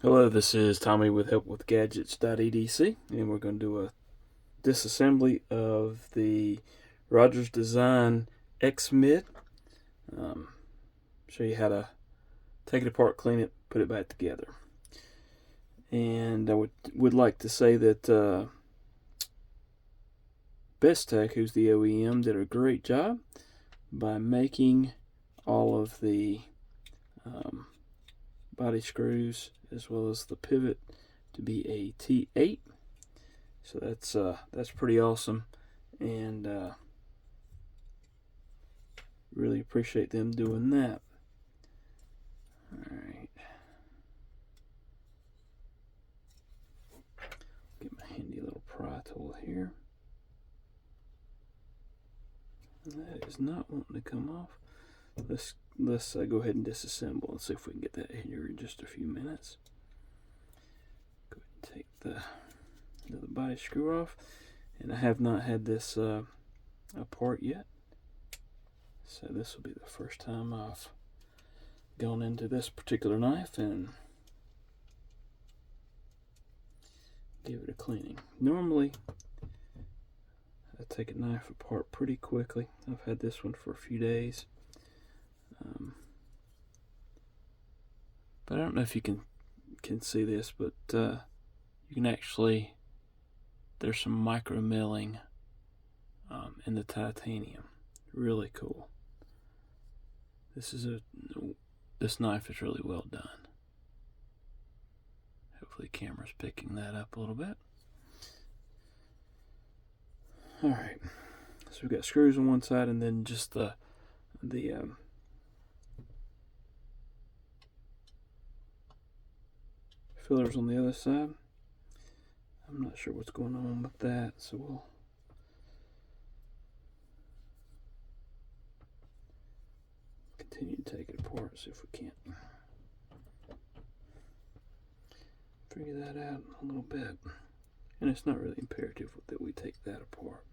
Hello, this is Tommy with helpwithgadgets.edc, and we're going to do a disassembly of the Rogers Design X-Mid. Um, Show you how to take it apart, clean it, put it back together. And I would like to say that Best Tech, who's the OEM, did a great job by making all of the body screws as well as the pivot to be a T8. So that's pretty awesome, and really appreciate them doing that. All right, get my handy little pry tool here. That is not wanting to come off. Let's go ahead and disassemble and see if we can get that here in just a few minutes. Go ahead and take the body screw off, and I have not had this apart yet, so this will be the first time I've gone into this particular knife and give it a cleaning. Normally I take a knife apart pretty quickly. I've had this one for a few days, but I don't know if you can see this, but you can actually, there's some micro milling in the titanium. Really cool. This knife is really well done. Hopefully the camera's picking that up a little bit. Alright, so we've got screws on one side and then just the fillers on the other side. I'm not sure what's going on with that, so we'll continue to take it apart, see if we can't figure that out a little bit. And it's not really imperative that we take that apart.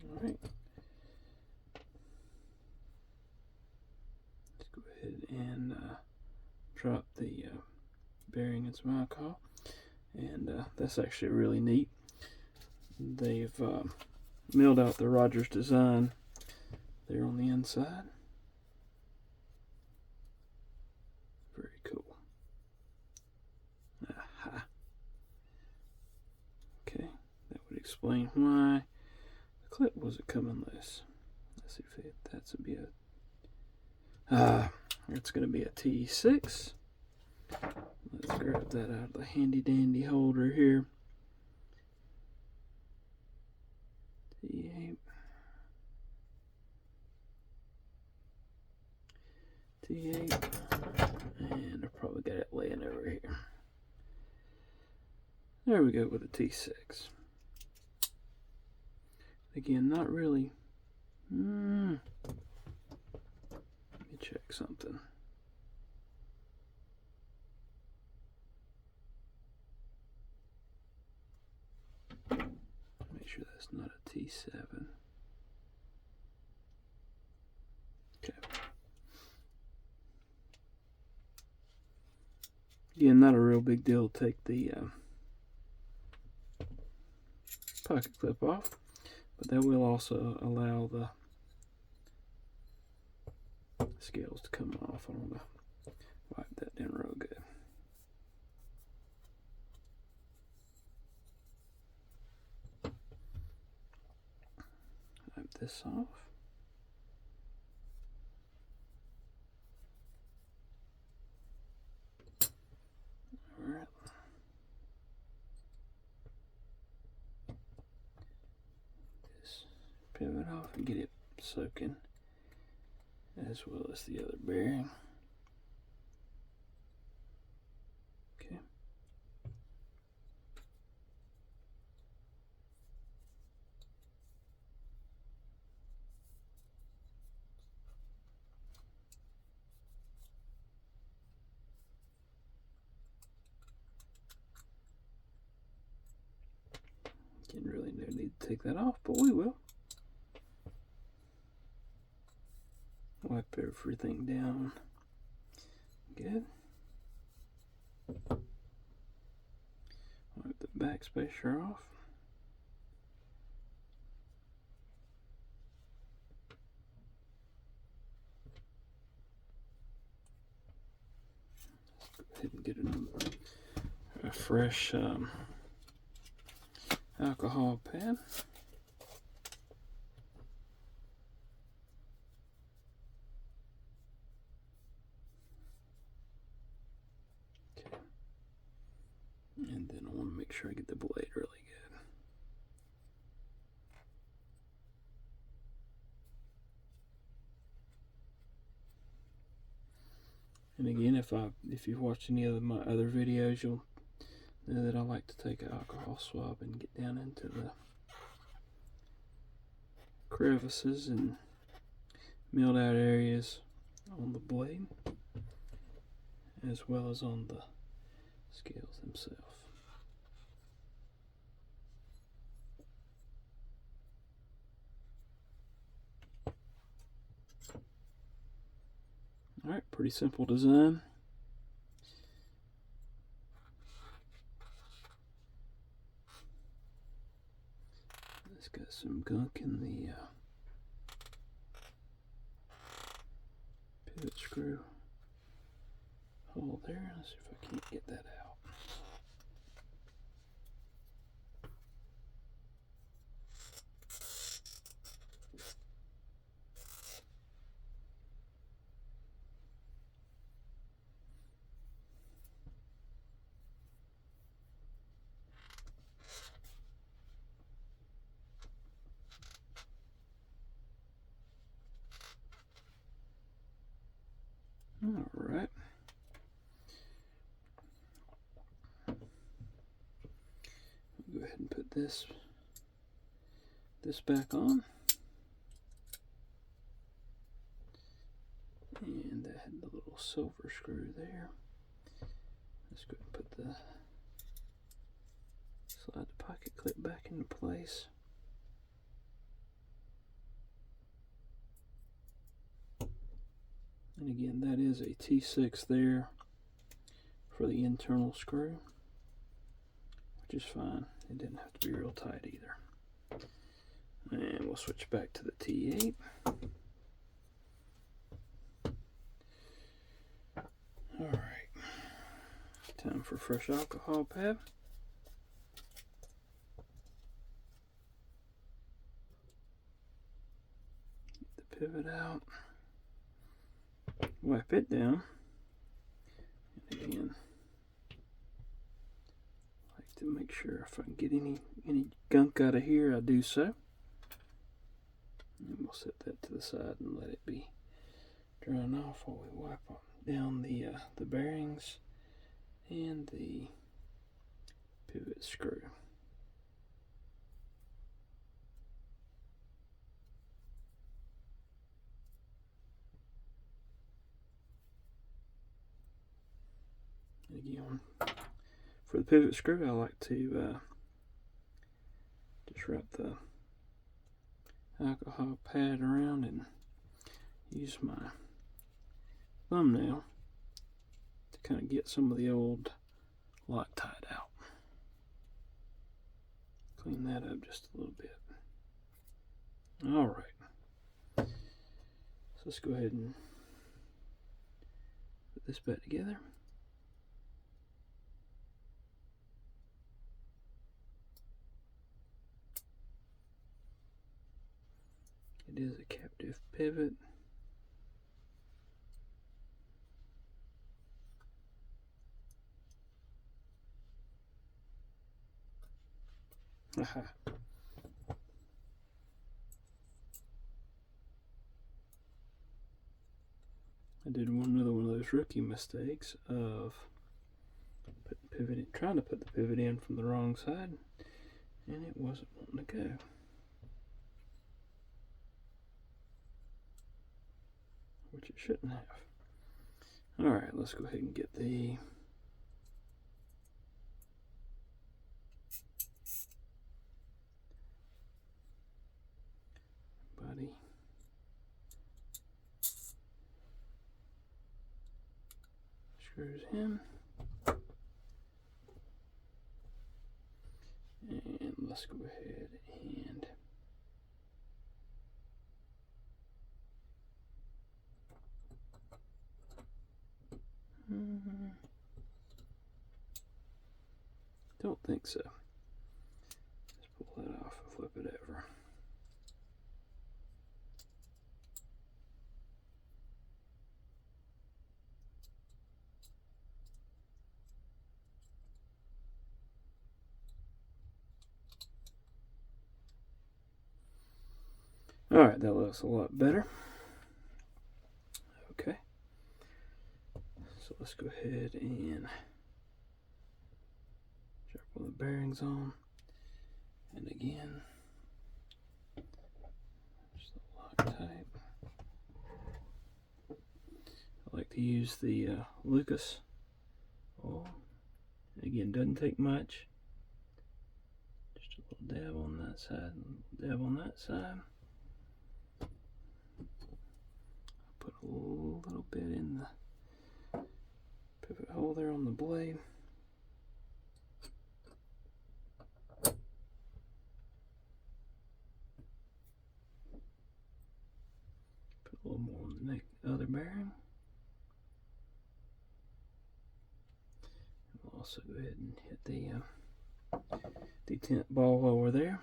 Alright. Let's go ahead and drop the bearing in some alcohol. And that's actually really neat. They've milled out the Rogers Design there on the inside. Very cool. Aha. Okay, that would explain why the clip wasn't coming loose. Let's see if that's a be a it's going to be a T6. Let's grab that out of the handy dandy holder here. T8. T8. And I probably got it laying over here. There we go with a T6. Again, not really. Let me check something. Make sure that's not a T7. Okay. Again, not a real big deal to take the pocket clip off, but that will also allow the scales to come off. I want to wipe that down real good. Wipe this off. Alright. Just pivot off and get it soaking, as well as the other bearing. Okay. Didn't really need to take that off, but we will. Wipe everything down. good. Wipe the backspacer off. Let's go ahead and get a fresh alcohol pad. Okay. And then I want to make sure I get the blade really good. And again, if you've watched any of my other videos, you'll know that I like to take an alcohol swab and get down into the crevices and milled out areas on the blade, as well as on the scales themselves. Alright, pretty simple design. It's got some gunk in the pivot screw hole there. Let's see if I can't get that out. All right. We'll go ahead and put this back on. And that had the little silver screw there. Let's go ahead and put slide the pocket clip back into place. And again, that is a T6 there for the internal screw, which is fine. It didn't have to be real tight either. And we'll switch back to the T8. Alright, time for fresh alcohol pad. Get the pivot out. Wipe it down. And again, I like to make sure if I can get any gunk out of here, I do so. And we'll set that to the side and let it be drying off while we wipe down the bearings and the pivot screw. And again, for the pivot screw, I like to just wrap the alcohol pad around and use my thumbnail to kind of get some of the old Loctite out. Clean that up just a little bit. Alright, so let's go ahead and put this back together. It is a captive pivot. Aha. I did another one of those rookie mistakes of trying to put the pivot in from the wrong side, and it wasn't wanting to go. Which it shouldn't have. Alright, let's go ahead and get the body. screws in. And let's go ahead and don't think so. Let's pull that off and flip it over. Alright, that looks a lot better. Okay. So let's go ahead and drop all the bearings on. And again, just the Loctite. I like to use the Lucas oil. Again, doesn't take much. Just a little dab on that side and dab on that side. Put a little bit in the pivot hole there on the blade. Put a little more on the other bearing. We'll also go ahead and hit the detent ball while we're there.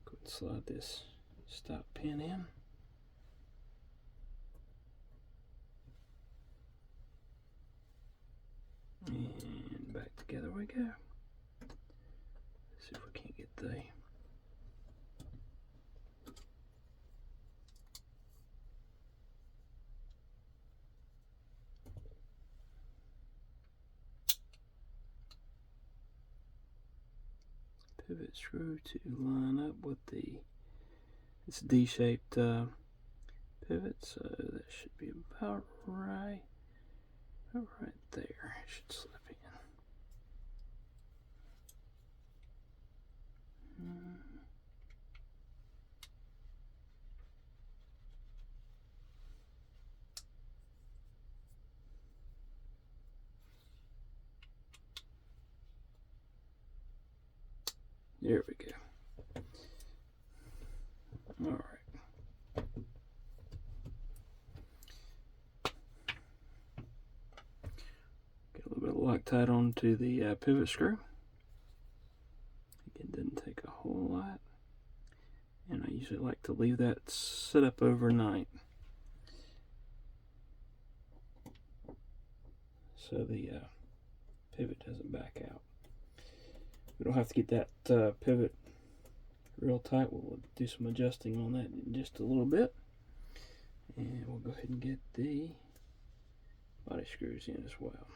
Go ahead and slide this stop pin in. And back together we go. Let's see if we can't get the pivot screw to line up with this D-shaped pivot, so that should be about right there. It should slip in. There we go. All right. Get a little bit of Loctite onto the pivot screw. Again, didn't take a whole lot. And I usually like to leave that set up overnight, so the pivot doesn't back out. We don't have to get that pivot real tight. We'll do some adjusting on that in just a little bit. And we'll go ahead and get the body screws in as well.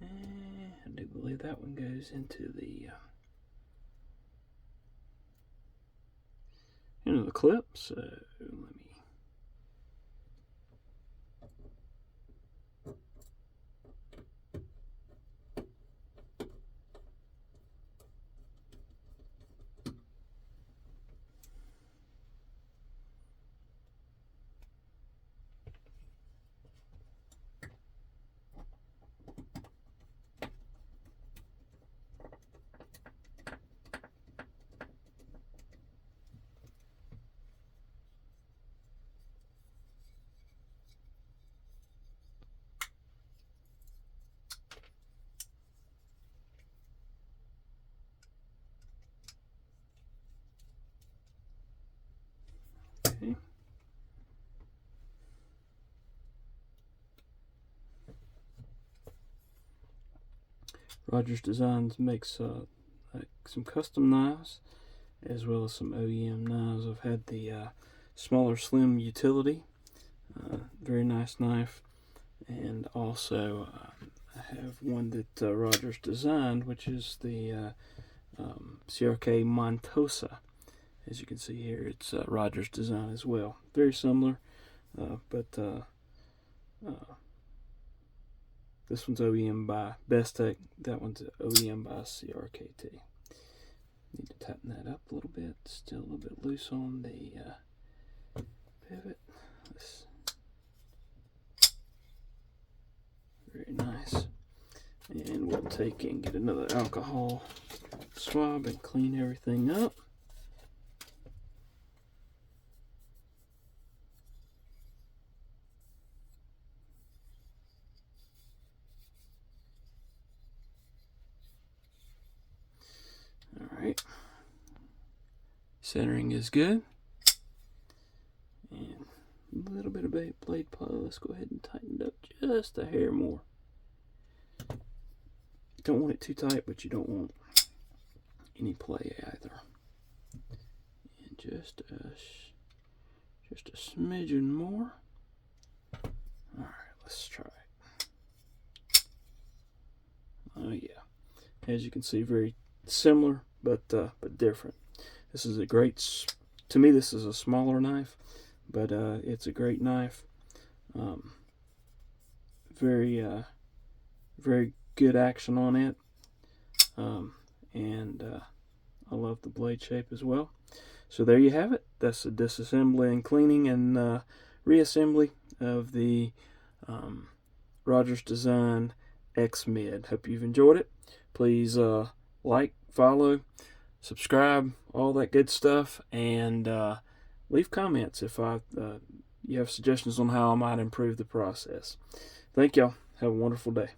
And I do believe that one goes into the clip. So let me. Okay. Rogers Designs makes like some custom knives as well as some OEM knives. I've had the smaller slim utility, very nice knife, and also I have one that Rogers designed, which is the CRK Montosa. As you can see here, it's Rogers design as well. Very similar, but this one's OEM by Bestech, that one's OEM by CRKT. Need to tighten that up a little bit. Still a little bit loose on the pivot. Very nice. And we'll take and get another alcohol swab and clean everything up. Alright. Centering is good. And a little bit of blade play. Let's go ahead and tighten it up just a hair more. Don't want it too tight, but you don't want any play either. And just a smidgen more. All right, let's try it. Oh yeah, as you can see, very similar but different. This is a great. To me, this is a smaller knife, but it's a great knife. Very good action on it, and I love the blade shape as well. So there you have it. That's the disassembly and cleaning and reassembly of the Rogers Design X Mid. Hope you've enjoyed it. Please like, follow, subscribe, all that good stuff, and leave comments if you have suggestions on how I might improve the process. Thank y'all. Have a wonderful day.